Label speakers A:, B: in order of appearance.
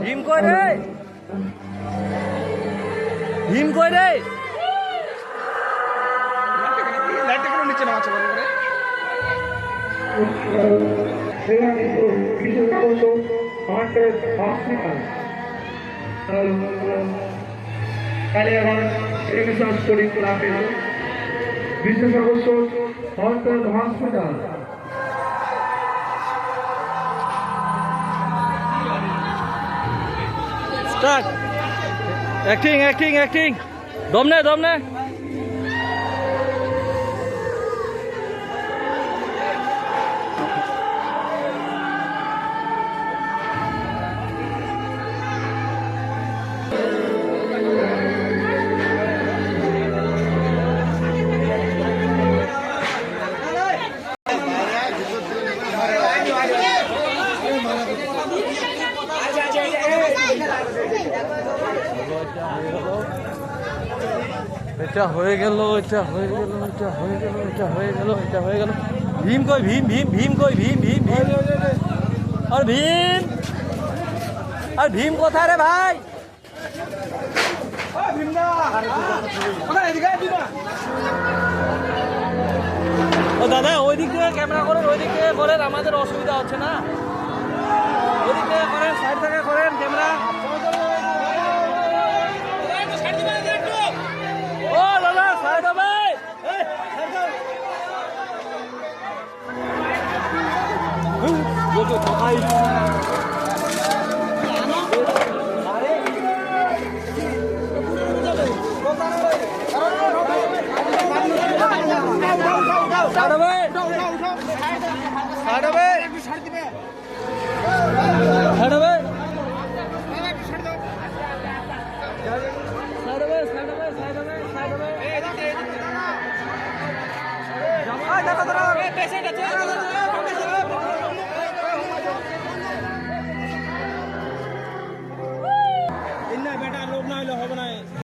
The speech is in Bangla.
A: ভীম কই রে, ভীম কই রে, নিচে নামাচ্ছে
B: বিশেষ অবশ্য hospital
A: start acting acting acting দমনে দমনে এটা হয়ে গেল, এটা হয়ে গেল, এটা হয়ে গেল, এটা হয়ে গেল, এটা হয়ে গেল। ভীম কই, ভীম ভীম ভীম কই, ভীম ভীম ভীম আর ভীম, আর ভীম কোথায় রে ভাই? ও দাদা ওই দিক থেকে ক্যামেরা করেন, ওই দিক থেকে করেন, আমাদের অসুবিধা হচ্ছে না। ওই দিক থেকে করেন, সাইড থেকে করেন ক্যামেরা। ও দাদা সাইড হবে।